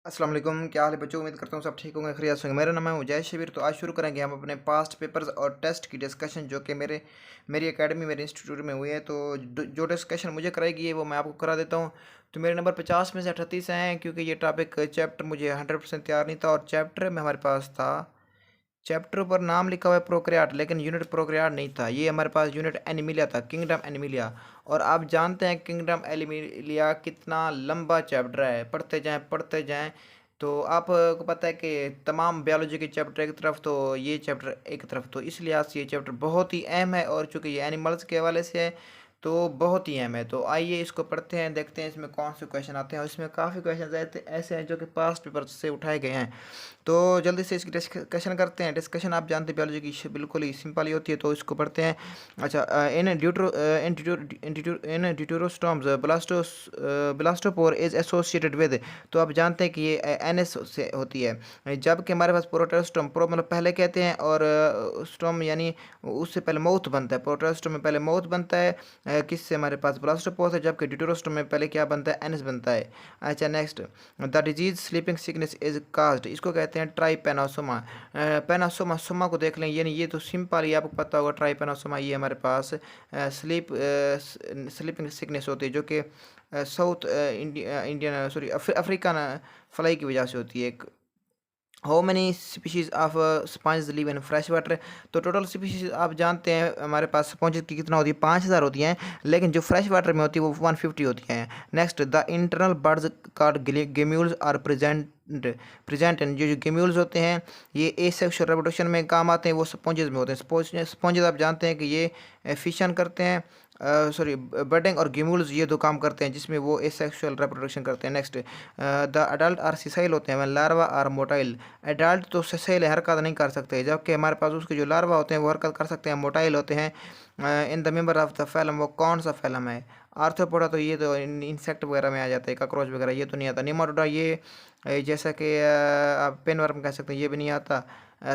अस्सलाम वालेकुम, क्या हाल है बच्चों। उम्मीद करता हूँ सब ठीक होंगे, खैरियत से होंगे। मेरा नाम है उजय शबीर। तो आज शुरू करेंगे हम अपने पास्ट पेपर्स और टेस्ट की डिस्कशन जो कि मेरी एकेडमी मेरे इंस्टीट्यूट में हुई है। तो जो डिस्कशन मुझे कराएगी वो मैं आपको करा देता हूँ। तो मेरे नंबर 50 में से 38 हैं, क्योंकि ये टॉपिक चैप्टर मुझे 100% तैयार नहीं था। और चैप्टर में हमारे पास था, चैप्टर पर नाम लिखा हुआ है प्रोक्रियाट, लेकिन यूनिट प्रोक्रियाट नहीं था। ये हमारे पास यूनिट एनिमिलिया था, किंगडम एनिमिलिया। और आप जानते हैं किंगडम एनिमिलिया कितना लंबा चैप्टर है, पढ़ते जाएं पढ़ते जाएं। तो आपको पता है कि तमाम बायोलॉजी के चैप्टर एक तरफ, तो ये चैप्टर एक तरफ, तो इस लिहाज से ये चैप्टर बहुत ही अहम है। और चूंकि ये एनिमल्स के हवाले से है तो बहुत ही अहम है। तो आइए इसको पढ़ते हैं, देखते हैं इसमें कौन से क्वेश्चन आते हैं। और इसमें काफ़ी क्वेश्चन ऐसे हैं जो कि पास्ट पेपर से उठाए गए हैं। तो जल्दी से इसकी डिस्कशन करते हैं। डिस्कशन आप जानते हैं बायोलॉजी की बिल्कुल ही सिंपल ही होती है, तो इसको पढ़ते हैं। अच्छा, in deuterostomes blastopore is associated with. तो आप जानते हैं कि ये एनएस से होती है, जबकि हमारे पास प्रोटोस्टोम, प्रो मतलब पहले कहते हैं, और स्टोम यानी उससे पहले माउथ बनता है। प्रोटोस्टोम में पहले माउथ बनता है, किससे, हमारे पास ब्लास्टोपोर से। जबकि ड्यूटेरोस्टोम में पहले क्या बनता है, एनएस बनता है। अच्छा, next, the disease sleeping sickness is caused, इसको कहते हैं ट्राइपेनोसोमा। पेनासोमा, सोमा को देख लें, यानी ये तो सिंपल ही आपको पता होगा। ट्राइपेनोसोमा ये हमारे पास स्लीपिंग सिकनेस होती है, जो कि south Indian sorry African fly की वजह से होती है। How many species of sponge live in fresh water. तो टोटल स्पीशीज आप जानते हैं हमारे पास स्पंज की कितना होती है, 5000 होती हैं, लेकिन जो फ्रेश वाटर में होती है वो 150 होती हैं। Next, the internal buds called gemmules are present in, जो गेम्यूल्स होते हैं ये एसेक्सुअल रिप्रोडक्शन में काम आते हैं, वो स्पॉन्जेस में होते हैं। स्पॉन्जेस आप जानते हैं कि ये फिशन करते हैं, सॉरी बर्डिंग, और गेम्यूल्स ये दो काम करते हैं जिसमें वो एसेक्सुअल रिप्रोडक्शन करते हैं। Next, the adult are sessile होते हैं, लार्वा आर मोटाइल। एडल्ट तो सिसाइल हरकत नहीं कर सकते, जबकि हमारे पास उसके जो लार्वा होते हैं वो हरकत कर सकते हैं, मोटाइल होते हैं। In the member of the phellum, वो कौन सा फैलम है। आर्थ्रोपोडा, तो ये तो इंसेक्ट वगैरह में आ जाता है, कॉकरोच वगैरह ये तो नहीं आता। निमाटोडा ये जैसा कि आप पेनवर्म कह सकते हैं, ये भी नहीं आता।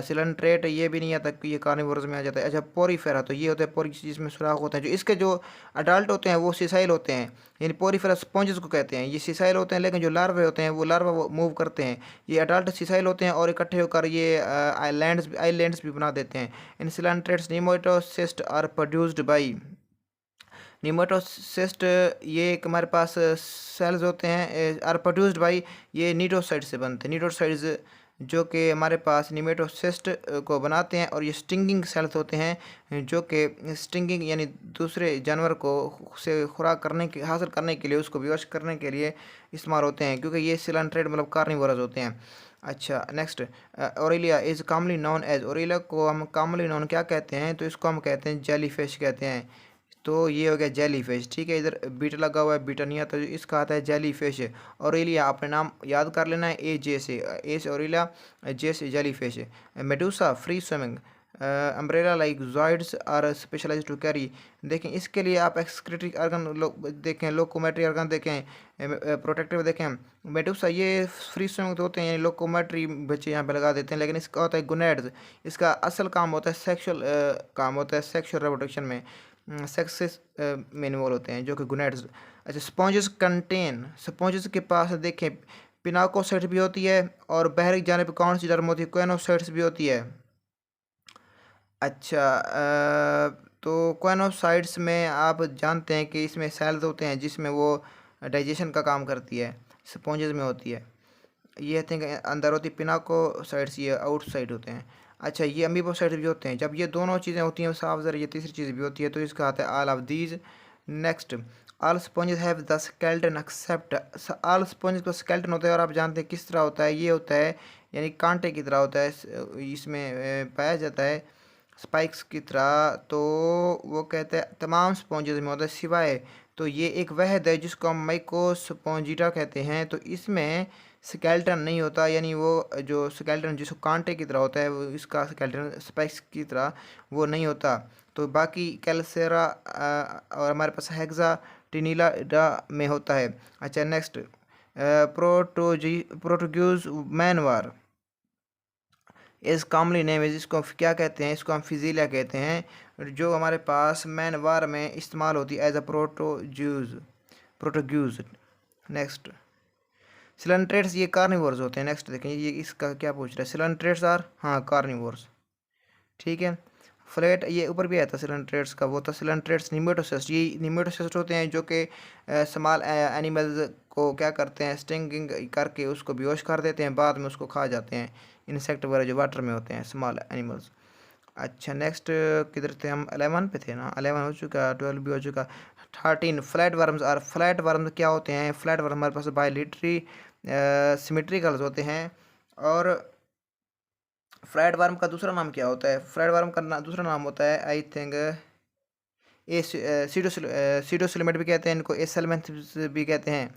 सिलेंट्रेट ये भी नहीं आता, कि ये कार्निवोरस में आ जाता है। अच्छा, पोरीफेरा, तो ये होता है पोरी, जिसमें सुराख होता है। जो इसके जो अडल्ट होते हैं वो सिसाइल होते हैं, यानी पोरीफेरा स्पॉन्जेस को कहते हैं, ये सिसाइल होते हैं। लेकिन जो लार्वे होते हैं वो लार्वा वो मूव करते हैं। ये अडल्ट सिसाइल होते हैं और इकट्ठे होकर ये आइलैंड्स भी बना देते हैं। इन सिलेंट्रेट्स निमोटोसिस्ट आर प्रोड्यूस्ड बाई, निमोटोसिस्ट ये एक हमारे पास सेल्स होते हैं, आर प्रोड्यूस्ड बाई, ये नीडोसाइड से बनते हैं। नीडोसाइड्स जो कि हमारे पास निमेटोसिस्ट को बनाते हैं। और ये स्टिंगिंग सेल्स होते हैं, जो कि स्टिंगिंग यानी दूसरे जानवर को से खुराक करने के हासिल करने के लिए, उसको विवश करने के लिए इस्तेमाल होते हैं, क्योंकि ये सिलेंट्रेट मतलब कार्निवोरस होते हैं। अच्छा, next, Aurelia is commonly known as, Aurelia को हम कॉमनली नोन क्या कहते हैं, तो इसको हम कहते हैं जेली फिश कहते हैं। तो ये हो गया जेली फिश, ठीक है। इधर बीटा लगा हुआ है, बीटा नहीं आता, तो इसका आता है जेली फिश। ऑरेलिया अपने नाम याद कर लेना है, ए से ऑरेलिया, जे से jellyfish. Medusa free swimming, umbrella like zooids are specialise to carry. देखें इसके लिए आप एक्सक्रीटरी ऑर्गन देखें, लोकोमेट्री ऑर्गन देखें, प्रोटेक्टिव देखें। मेडूसा ये फ्री स्विमिंग तो होते हैं, यानी लोकोमेट्री बच्चे यहाँ पे लगा देते हैं, लेकिन इसका होता है गोनेड्स। इसका असल काम होता है सेक्सुअल काम होता है, सेक्सुअल रिप्रोडक्शन में सेक्सेस में इन्वॉल्व होते हैं, जो कि गुनेड्स। अच्छा, स्पॉन्जेस कंटेन, स्पॉन्जेस के पास देखें पिनाकोसाइट भी होती है, और बाहरी जाने पर कौन सी टर्म होती है, कोएनोसाइट्स भी होती है। अच्छा, तो कोएनोसाइट्स में आप जानते हैं कि इसमें सेल्स होते हैं जिसमें वो डाइजेशन का काम करती है, स्पॉन्जेस में होती है। ये थिंक अंदर होती है पिनाकोसाइट्स, ये आउटसाइड होते हैं। अच्छा, ये अमीबोसाइट्स भी होते हैं। जब ये दोनों चीज़ें होती हैं साफ ज़रा, ये तीसरी चीज़ भी होती है, तो इसका आता है all of these. Next, all sponges have the skeleton except, all sponges का स्केल्टन होता है, और आप जानते हैं किस तरह होता है, ये होता है यानी कांटे की तरह होता है, इसमें पाया जाता है स्पाइक्स की तरह। तो वो कहते हैं तमाम स्पॉन्जेस में होता है सिवाय, तो ये एक वहद है जिसको हम माइकोस्पॉन्जिटा कहते हैं, तो इसमें स्केल्टन नहीं होता, यानी वो जो स्केल्टन जिसको कांटे की तरह होता है, वो इसका स्केल्टन स्पाइक्स की तरह वो नहीं होता। तो बाकी कैल्सेरा और हमारे पास हेक्सा टिनिला में होता है। अच्छा, नेक्स्ट, प्रोटोग्यूज मैनवार इस कॉमनली नेम है, जिसको क्या कहते हैं, इसको हम फिजीलिया कहते हैं, जो हमारे पास मैनवार में इस्तेमाल होती है एज अ प्रोटोग्यूज। नेक्स्ट, सिलेंट्रेट्स ये कार्निवोर्स होते हैं। नेक्स्ट देखें ये इसका क्या पूछ रहा है, सिलेंट्रेट्स आर, हाँ कार्निवोर्स, ठीक है। फ्लैट ये ऊपर भी आया था सिलेंट्रेट्स का, वो था सिलेंट्रेट्स निमेटोसिस्ट, ये निमेटोसिस्ट होते हैं जो कि स्मॉल एनिमल्स को क्या करते हैं, स्टिंगिंग करके उसको बेहोश कर देते हैं, बाद में उसको खा जाते हैं, इंसेक्ट वगैरह जो वाटर में होते हैं स्मॉल एनिमल्स। अच्छा नेक्स्ट किधर थे हम, 11 पे थे ना, 11 हो चुका, 12 भी हो चुका। 13 flat worms are, flat worms क्या होते हैं, फ्लैट वर्म हमारे पास बायलेटरी सिमेट्रिकल्स होते हैं। और फ्लैट वर्म का दूसरा नाम क्या होता है, फ्लैट वर्म का दूसरा नाम होता है आई थिंक ए सीडोसिलोमेट भी कहते हैं इनको, एसेलमेंथ्स भी कहते हैं।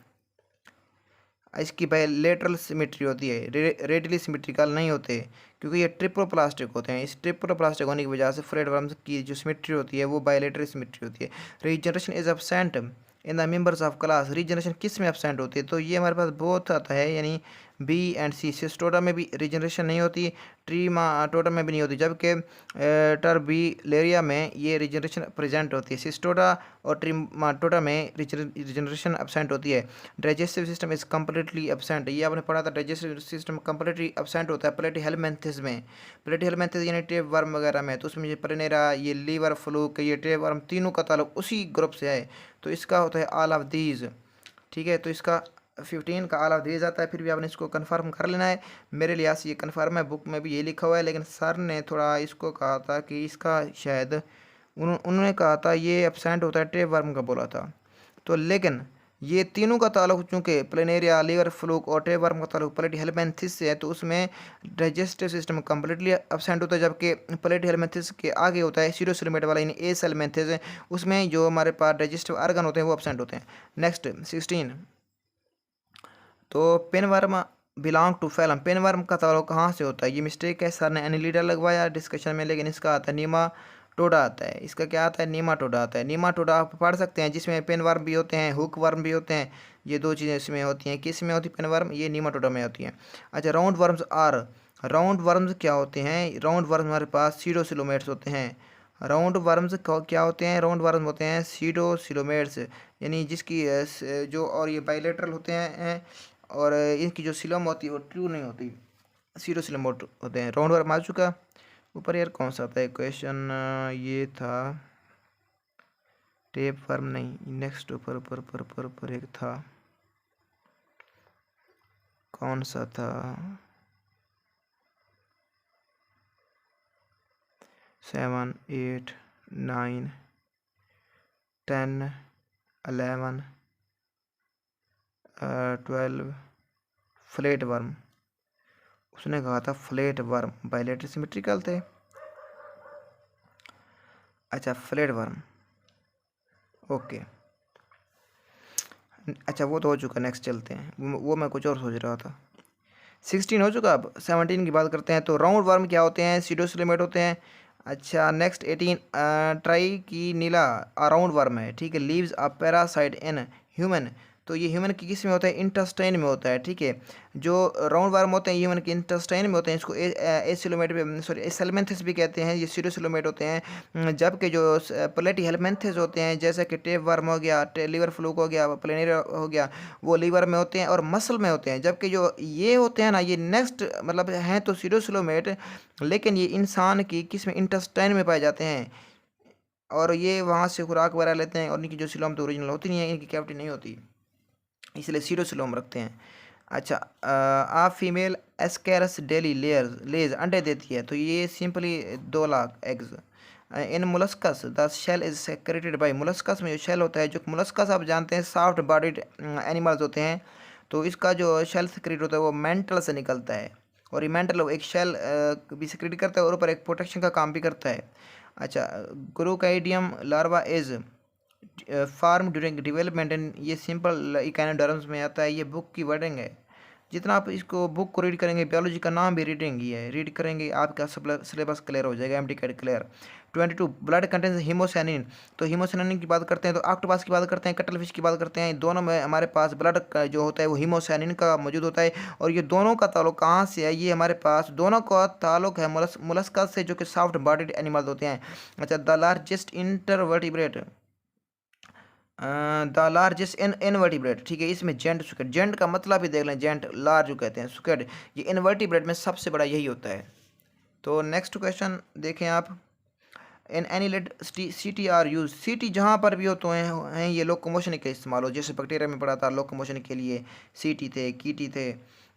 इसकी बायलेटरल सिमेट्री होती है, रेडियली सिमेट्रिकल नहीं होते, क्योंकि ये ट्रिप्लोप्लास्टिक होते हैं। इस ट्रिप्लोप्लास्टिक होने की वजह से फ्लैट वर्म्स की जो सिमेट्री होती है वो बायलेटरल सिमेट्री होती है। Regeneration is absent in the members of class, regeneration किस में एब्सेंट होती है, तो ये हमारे पास बोथ आता है, यानी बी एंड सी। सिस्टोडा में भी रीजनरेशन नहीं होती, ट्रीमाटोडा में भी नहीं होती, जबकि टर्बिलेरिया में ये रीजनरेशन प्रेजेंट होती है। सिस्टोडा और ट्रीमाटोडा में रीजनरेशन एब्सेंट होती है। Digestive system is completely absent, ये आपने पढ़ा था, डाइजेस्टिव सिस्टम कम्प्लीटली एब्सेंट होता है प्लेटिहेल्मिन्थेस में। प्लेटिहेल्मिन्थेस यानी टेप वर्म वगैरह में, तो उसमें ये प्लेनेरा, ये लीवर फ्लूक, ये टेप वर्म, तीनों का ताल्लुक उसी ग्रुप से है, तो इसका होता है ऑल ऑफ दीज, ठीक है। तो इसका 15 का ऑल ऑफ दीज आता है, फिर भी आपने इसको कन्फर्म कर लेना है। मेरे लिहाज से ये कन्फर्म है, बुक में भी ये लिखा हुआ है, लेकिन सर ने थोड़ा इसको कहा था कि इसका शायद उन्होंने कहा था ये एब्सेंट होता है, टेप वर्म का बोला था, तो लेकिन ये तीनों का ताल्लुक चूँकि प्लेनेरिया, लीवर फ्लूक और टेप वर्म का ताल्लुक प्लेटिहेल्मिन्थेस से है, तो उसमें डाइजेस्टिव सिस्टम कम्प्लीटली एब्सेंट होता है, जबकि प्लेटिहेल्मिन्थेस के आगे होता है सीरोसिलोमेट वाला यानी एसेल्मिन्थेस, उसमें जो हमारे पास डाइजेस्टिव ऑर्गन होते हैं वो एब्सेंट होते हैं। नेक्स्ट 16, तो पेनवर्म बिलोंग टू फैलम, पेनवर्म का ताल्लुक कहाँ से होता है, ये मिस्टेक है, सर ने एनिलीडा लगवाया डिस्कशन में, लेकिन इसका आता है नीमाटोडा आता है, इसका क्या आता है, नीमाटोडा आता है। नीमाटोडा आप पढ़ सकते हैं, जिसमें पेनवर्म भी होते हैं, हुक वर्म भी होते हैं, ये दो चीज़ें इसमें होती हैं। किस में होती है पेनवर्म, ये नीमाटोडा में होती हैं। अच्छा round worms are, round worms क्या होते हैं, राउंड वर्म हमारे पास सीडोसिलोमेट्स होते हैं। राउंड वर्म्स क्या होते हैं, राउंड वर्म होते हैं सीडोसिलोमेट्स, यानी जिसकी जो, और ये बाइलेटरल होते हैं, और इनकी जो सिलम होती है वो ट्रू नहीं होती, सीरोसिलम होते हैं। राउंड वर्म आ चुका। ऊपर यार कौन सा था एक क्वेश्चन, ये था टेप वर्म नहीं, नेक्स्ट ऊपर ऊपर ऊपर ऊपर ऊपर एक था, कौन सा था, 7 8 9 10 11 12, फ्लैट वर्म, उसने कहा था फ्लैट वर्म बायलेटरल सिमेट्रिकल थे। अच्छा फ्लैट वर्म, ओके, अच्छा वो तो हो चुका, नेक्स्ट चलते हैं, वो मैं कुछ और सोच रहा था। 16 हो चुका, अब 17 की बात करते हैं। तो राउंड वर्म क्या होते हैं, सीडोसिलोमेट होते हैं। अच्छा नेक्स्ट 18, ट्राई की नीला राउंड वर्म है, ठीक है, leaves a parasite in human, तो ये ह्यूमन की किस में होता है, इंटेस्टाइन में होता है, ठीक है। जो राउंड वर्म होते हैं ह्यूमन के इंटेस्टाइन में होते हैं, इसको एसिलोमेट सॉरी एसेल्मेंथेस भी कहते हैं, ये सीरोसिलोमेट होते हैं। जबकि जो प्लेटिहेल्मिन्थेस होते हैं, जैसे कि टेप वर्म हो गया, लीवर फ्लूक हो गया, प्लेनेरिया हो गया, वो लीवर में होते हैं और मसल में होते हैं। जबकि जो ये होते हैं ना, ये नेक्स्ट मतलब हैं तो सीरोसिलोमेट, लेकिन ये इंसान की किस में, इंटेस्टाइन में पाए जाते हैं, और ये वहाँ से खुराक वगैरह लेते हैं, और इनकी जो सिलोम तो ओरिजिनल होती नहीं है, इनकी कैविटी नहीं होती, इसलिए सीरोसिलोम रखते हैं। अच्छा आप फीमेल एस्कैरस डेली लेज अंडे देती है, तो ये simply 2 lakh eggs. In molluscs the shell is secreted by, molluscs में जो शेल होता है, जो मोलस्कस आप जानते हैं सॉफ्ट बॉडीड एनिमल्स होते हैं, तो इसका जो शेल सेक्रेट होता है वो मेंटल से निकलता है, और ये मेंटल एक शेल भी सेक्रेट करता है और ऊपर एक प्रोटेक्शन का काम भी करता है। अच्छा glochidium larva is form during development and, ये सिंपल इकानोडर्म्स में आता है, ये बुक की वर्डिंग है। जितना आप इसको बुक को रीड करेंगे, बायोलॉजी का नाम भी रीडिंग ही है, रीड करेंगे आपका सिलेबस क्लियर हो जाएगा, MD CAT clear. 22 blood contains haemocyanin, तो हीमोसानिन की बात करते हैं, तो ऑक्टोपस की बात करते हैं, कटल फिश की बात करते हैं, दोनों में हमारे पास ब्लड जो होता है वो हीमोसानिन का मौजूद होता है। और ये दोनों का ताल्लुक कहाँ से है, ये हमारे पास दोनों का ताल्लुक है मोलस्का से, जो कि सॉफ्ट बॉडीड एनिमल्स होते हैं। अच्छा the largest invertebrate the largest invertebrate, ठीक है, इसमें जेंट सुकेट, जेंट का मतलब ही देख लें, जेंट लार्ज जो कहते हैं, सुकेट ये इनवर्टिब्रेट में सबसे बड़ा यही होता है। तो नेक्स्ट क्वेश्चन देखें आप, in annelid setae are use, setae जहाँ पर भी होते हैं ये लोकोमोशन के इस्तेमाल हो, जैसे बैक्टीरिया में पढ़ा था लोकोमोशन के लिए सी टी थे, की टी थे,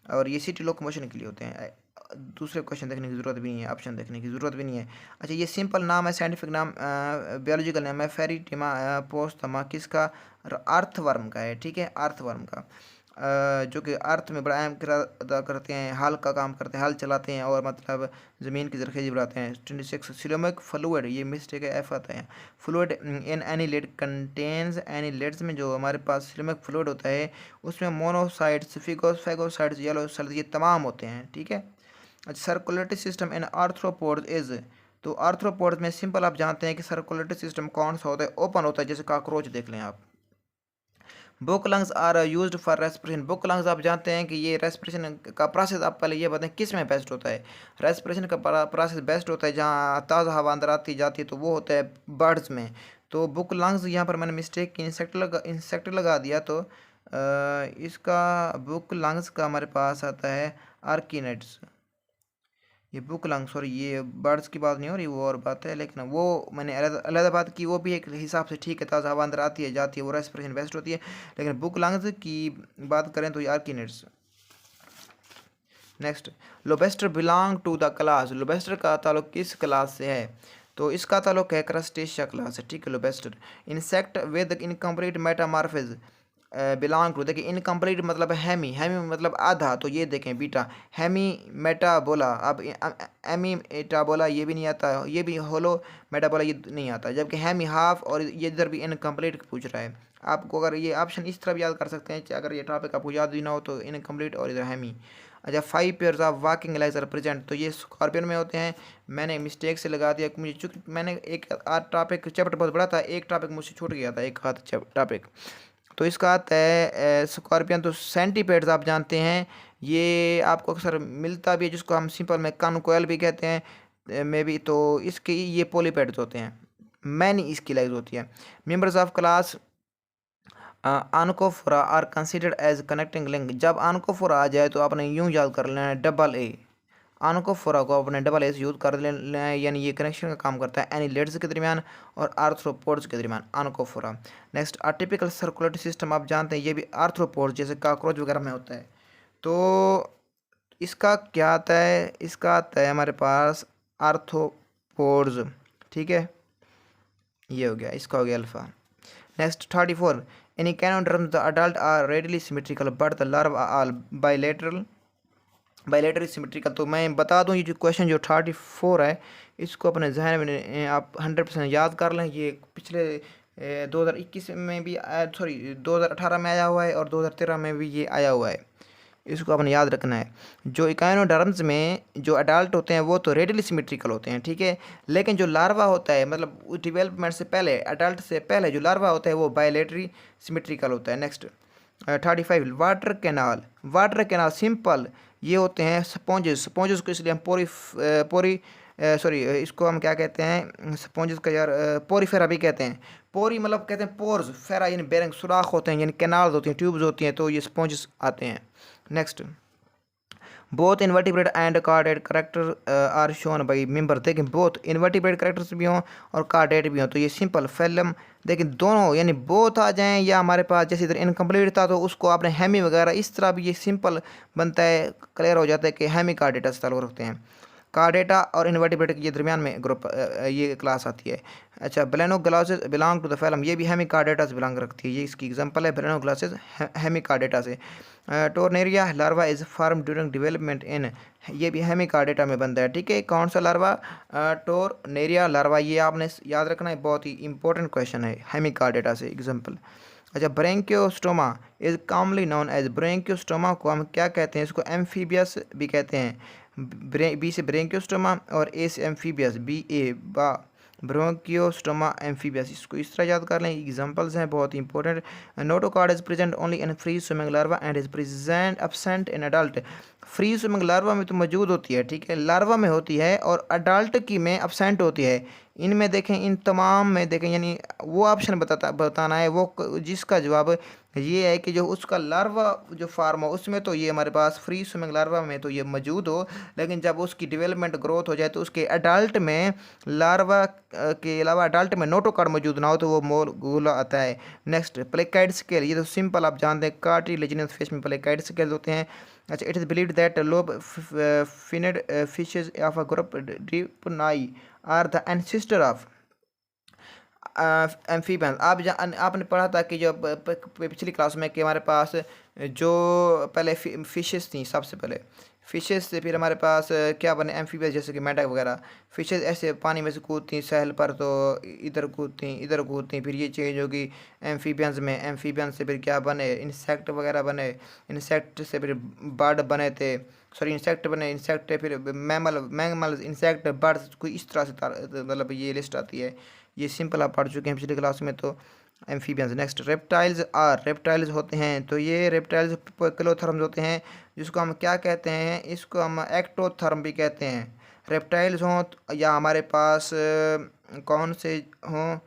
और ये सी टी लोकोमोशन के लिए होते हैं। दूसरे क्वेश्चन देखने की ज़रूरत भी नहीं है, ऑप्शन देखने की ज़रूरत भी नहीं है। अच्छा, ये सिंपल नाम है, साइंटिफिक नाम बायोलॉजिकल नाम है, फेरिटिमा पोस्थमा, किसका, अर्थवर्म का है, ठीक है, अर्थवर्म का, जो कि अर्थ में बड़ा अहम किरदार अदा करते हैं, हल का काम करते हैं, हल चलाते हैं और मतलब ज़मीन की जरखेज़ी बढ़ाते हैं। 26 सिलोमिक फ्लूइड, ये मिस्टेक है, एफ आता है, फ्लूइड इन एनीलेट कंटेन्स, एनीलेट्स में जो हमारे पास सिलोमिक फ्लूइड होता है उसमें मोनोसाइट्स, फैगोसाइट्स, येलो सेल्स, ये तमाम होते हैं, ठीक है। अच्छा, circulatory system in arthropods is, तो आर्थ्रोपोड्स में सिंपल आप जानते हैं कि सर्कुलेटरी सिस्टम कौन सा होता है, ओपन होता है, जैसे कॉकरोच देख लें आप। Book lungs are used for respiration, book lungs आप जानते हैं कि ये रेस्पिरेशन का प्रोसेस, आप पहले ये बताएं किस में बेस्ट होता है। रेस्पिरेशन का प्रोसेस बेस्ट होता है जहाँ ताज़ा हवा अंदर आती जाती है, तो वो होता है बर्ड्स में। तो बुक लंग्स यहाँ पर मैंने मिस्टेक की, इंसेक्ट लगा दिया, तो इसका बुक लंग्स का हमारे पास आता है आर्किनेट्स। ये बुक लंग, सॉरी, ये बर्ड्स की बात नहीं हो रही, वो और बात है, लेकिन वो मैंने अलग बात की, वो भी एक हिसाब से ठीक है, ताज़ा हवा अंदर आती है जाती है, वो रेस्पिरेशन बेस्ट होती है। लेकिन बुक लंग्स की बात करें तो ये arachnids. Next, lobster belong to the class, lobster का ताल्लुक किस क्लास से है, तो इसका ताल्लुक है क्रस्टेशिया क्लास से, ठीक है, lobster. Insect with incomplete metamorphosis belong to, देखिए इनकम्प्लीट मतलब हैमी, हैमी मतलब आधा, तो ये देखें बीटा, हैमी मेटाबोला, अब एमी मेटाबोला ये भी नहीं आता, ये भी होलो मेटाबोला ये नहीं आता, जबकि हैमी हाफ, और ये इधर भी इनकम्प्लीट पूछ रहा है। आपको अगर ये ऑप्शन इस तरह भी याद कर सकते हैं, अगर ये टॉपिक आपको याद भी ना हो तो इनकम्प्लीट और इधर हैमी। अच्छा, 5 pairs of walking legs are present, तो ये स्कॉर्पियन में होते हैं, मैंने मिस्टेक से लगा दिया, मुझे चूँकि मैंने एक टॉपिक चैप्टर बहुत बड़ा था, एक टॉपिक मुझसे छूट गया था, एक हाथ टॉपिक, तो इसका आता है स्कॉर्पियन। तो सेंटीपेड्स आप जानते हैं, ये आपको अक्सर मिलता भी है, जिसको हम सिंपल में कॉनकोयल भी कहते हैं मे बी, तो इसके ये पोलीपेड्स होते हैं, मैनी इसकी लेग्स होती है। Members of class Onychophora are considered as connecting link, जब आनकोफोरा आ जाए तो आपने यूं याद कर लेना है, डबल ए, आनकोफोरा को अपने डबल ए से यूज कर लेना है, यानी ये कनेक्शन का काम करता है एनीलेट्स के दरमियान और आर्थ्रोपोड्स के दरमियान, आनकोफोरा। नेक्स्ट, अटिपिकल सर्कुलेटरी सिस्टम आप जानते हैं, ये भी आर्थ्रोपोड्स जैसे कॉकरोच वगैरह में होता है। तो इसका क्या आता है, इसका आता है हमारे पास आर्थ्रोपोड्स, ठीक है, ये हो गया, इसका हो गया alpha. Next 34, in echinoderms the adult are radially symmetrical but the larva are bilaterally symmetrical. तो मैं बता दूं, ये जो क्वेश्चन जो 34 है, इसको अपने जहन में आप 100% याद कर लें। ये पिछले 2021 में भी सॉरी 2018 में आया हुआ है और 2013 में भी ये आया हुआ है, इसको आपने याद रखना है। जो इकाइनोडर्म्स में जो अडल्ट होते हैं वो तो रेडिली सिमेट्रिकल होते हैं, ठीक है, लेकिन जो लार्वा होता है, मतलब डेवलपमेंट से पहले, अडल्ट से पहले जो लार्वा होता है वो बायलेटरी सिमेट्रिकल होता है। नेक्स्ट 35, वाटर कैनाल सिंपल ये होते हैं स्पॉन्जेस, स्पॉन्जेस को इसलिए हम पोरी सॉरी इसको हम क्या कहते हैं, स्पॉन्जेस का यार पोरीफेरा भी कहते हैं, पोरी मतलब कहते हैं पोर्स, फेरा यानी बेरिंग, सुराख होते हैं, यानी कैनाल्स होती हैं, ट्यूब्स होती हैं, तो ये स्पॉन्जेस आते हैं। Next, both invertebrate and chordate character are shown by member, देखें बोथ इन्वर्टिब्रेट करेक्टर्स भी हों और कार्डेट भी हों, तो ये सिंपल फैलम, लेकिन दोनों यानी बोथ आ जाएं, या हमारे पास जैसे इधर इनकम्प्लीट था तो उसको आपने हेमी वगैरह इस तरह भी ये सिंपल बनता है, क्लियर हो जाता है कि हेमी कार्डेटा से ताल्लुक़ रखते हैं। कार्डेटा और इन्वर्टिब्रेट के दरमियान में ग्रुप ये क्लास आती है। अच्छा, balanoglossus belong to the phylum, ये भी हेमी कार्डेटा से बिलोंग रखती है, ये इसकी एग्जांपल है, बेलेनो ग्लासेस हेमी कार्डेटा से। Tornaria larva is form during development in, ये भी हेमी कार्डेटा में बनता है, ठीक है। कौन सा लार्वा, टोर्नेरिया लार्वा, ये आपने याद रखना है, बहुत ही इंपॉर्टेंट क्वेश्चन है, हेमी कार्डेटा से एग्जाम्पल। अच्छा, ब्रेंकियोस्टोमा इज कॉमनली नोन एज, ब्रेंकियोस्टोमा को हम क्या कहते हैं, इसको एम्फीबियस भी कहते हैं, बी से ब्रेंकियोस्टोमा और ए से amphibious, B A Branchiostoma amphibious, इसको इस तरह याद कर लें। एग्जांपल्स हैं बहुत ही important. Notochord is present only in free swimming larva and is present absent in adult. Free swimming larva में तो मौजूद होती है, ठीक है, लार्वा में होती है, और अडल्ट की में एब्सेंट होती है। इनमें देखें, इन तमाम में देखें, यानी वो ऑप्शन बताना है, वो जिसका जवाब ये है कि जो उसका लार्वा जो फार्म हो उसमें तो ये हमारे पास फ्री स्विमिंग लार्वा में तो ये मौजूद हो, लेकिन जब उसकी डेवलपमेंट ग्रोथ हो जाए तो उसके अडल्ट में लार्वा के अलावा अडल्ट में नोटोकॉर्ड मौजूद ना हो तो वो मोर गोला आता है। नेक्स्ट, प्लेकाइड स्केल, ये तो सिंपल आप जानते हैं, कार्टिलेजिनस फिश में प्लेकाइड स्केल होते हैं। अच्छा, it is believed that lobe finned fishes of a group Dipnoi are the ancestor of amphibians. आपने पढ़ा था कि जो पिछली क्लास में कि हमारे पास जो पहले फिशेस थी, सबसे पहले फिशेस से फिर हमारे पास क्या बने, एम्फीबियंस, जैसे कि मेंढक वगैरह। फिशेस ऐसे पानी में से कूदती सहल पर, तो इधर कूदती, फिर ये चेंज होगी एम्फीबियंस में। एम्फीबियंस से फिर क्या बने, इंसेक्ट वगैरह बने, इंसेक्ट से फिर बर्ड बने थे, सॉरी इंसेक्ट बने, इंसेक्ट फिर मैमल इंसेक्ट बर्ड्स, कोई इस तरह से मतलब ये लिस्ट आती है। ये सिंपल आप पढ़ चुके हैं पिछली क्लास में, तो एम्फीबियंस। नेक्स्ट, रेप्टाइल्स होते हैं, तो ये रेप्टाइल्स क्लोथर्म्स होते हैं, जिसको हम क्या कहते हैं, इसको हम एक्टोथर्म भी कहते हैं। रेप्टाइल्स हों या हमारे पास कौन से हों,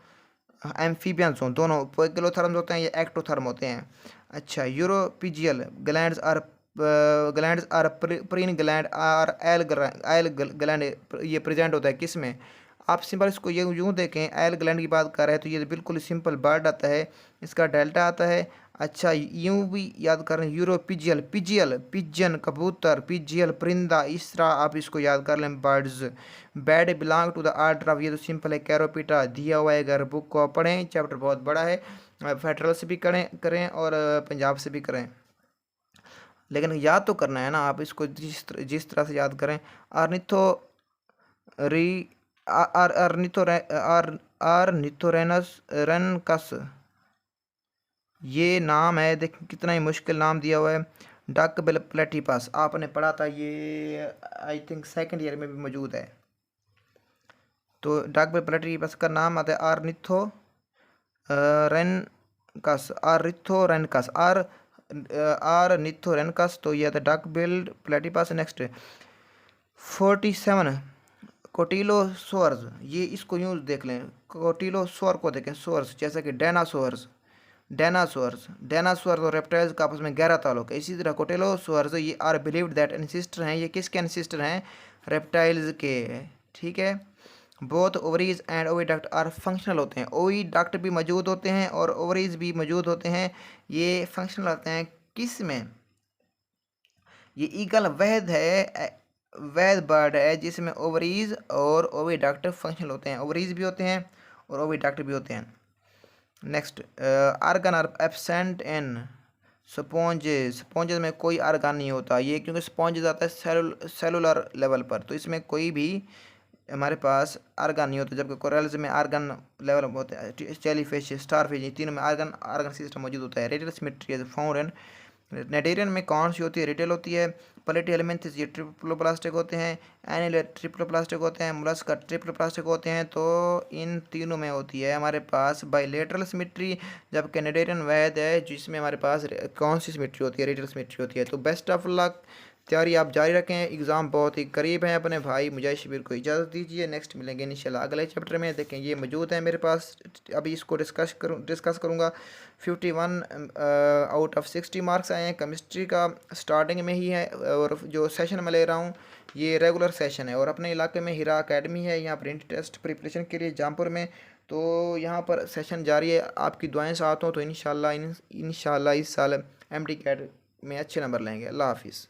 एम्फीबियंस हों, दोनों क्लोथर्म्स होते हैं, ये एक्टोथर्म होते हैं। अच्छा, uropygial glands or preen gland or oil gland, ये प्रेजेंट होता है किस में। आप सिंपल इसको ये यूँ देखें, एल ग्लैंड की बात कर रहे हैं तो ये बिल्कुल सिंपल बर्ड आता है, इसका डेल्टा आता है। अच्छा, यूँ भी याद कर रहे हैं, यूरोपीजियल, पिजन कबूतर, पिजियल परिंदा, इस तरह आप इसको याद कर लें, birds. Bat belong to the order of, ये तो सिंपल है, कैरोपिटा दिया हुआ है, अगर बुक को पढ़ें, चैप्टर बहुत बड़ा है, फेडरल से भी करें और पंजाब से भी करें, लेकिन याद तो करना है ना। आप इसको जिस तरह से याद करें, आर्निथो री आर्निथोरेनस रेनकस, ये नाम है, देख कितना ही मुश्किल नाम दिया हुआ है। डक बिल प्लेटिपस, आपने पढ़ा था, ये आई थिंक सेकंड ईयर में भी मौजूद है। तो डक बिल प्लेटिपस का नाम आता है आर्निथोरेनकस, आर्निथोरेनकस, तो ये आता है डक बिल्ड प्लेटिपस। नेक्स्ट, 47 कोटिलोसोर्स, ये इसको यूँ देख लें, कोटिलोसोर को देखें, सोर्स जैसा कि डायनासोर्स और रेप्टाइल्स का आपस में गहरा ताल्लुक है। इसी तरह कोटिलोसोर्स, ये आर बिलीव्ड दैट एंसेस्टर हैं, ये किसके एंसेस्टर हैं, रेप्टाइल्स के, ठीक है। Both ovaries and oviduct are functional होते हैं, ओविडक्ट भी मौजूद होते हैं और ओवरीज भी मौजूद होते हैं, ये फंक्शनल होते हैं किस में, ये ईगल वैध बर्ड है जिसमें ओवरीज और ओविडक्ट फंक्शनल होते हैं, ओवरीज भी होते हैं और ओविडक्ट भी होते हैं। Next, organ are absent in sponges में कोई आर्गन नहीं होता, ये क्योंकि स्पॉन्जेस आता है सेलुलर लेवल पर, तो इसमें कोई भी हमारे पास आर्गन नहीं होता, जबकि कोरल्स में आर्गन लेवल होते हैं, जेलीफिश, स्टारफिश, तीनों में आर्गन सिस्टम मौजूद होता है। Radial symmetry is found in cnidarian में कौन सी होती है, रिटेल होती है। प्लेटी एलिमेंट्स ये ट्रिप्लोप्लास्टिक होते हैं, एनिल ट्रिप्लोप्लास्टिक होते हैं, मोलस्का ट्रिप्लोप्लास्टिक होते हैं, तो इन तीनों में होती है हमारे पास बाइलेटरल सिमेट्री, जबकि नेटेरियन वैद है जिसमें हमारे पास कौन सी सिमेट्री होती है, रिटेल सिमेट्री होती है। तो बेस्ट ऑफ लक, तैयारी आप जारी रखें, एग्ज़ाम बहुत ही करीब है। अपने भाई मुजाहिद शबीर को इजाज़त दीजिए, नेक्स्ट मिलेंगे इंशाल्लाह अगले चैप्टर में। देखें ये मौजूद है मेरे पास, अभी इसको डिस्कस करूँगा। 51 आउट ऑफ 60 मार्क्स आए हैं, केमिस्ट्री का स्टार्टिंग में ही है, और जो सेशन मैं ले रहा हूँ ये रेगुलर सेशन है, और अपने इलाके में हिरा अकेडमी है, यहाँ प्रिंट टेस्ट प्रिपरेशन के लिए जौनपुर में, तो यहाँ पर सेशन जारी है। आपकी दुआएं साथ हों तो इंशाल्लाह इस साल MD कैट में अच्छे नंबर लेंगे। अल्लाह हाफिज़।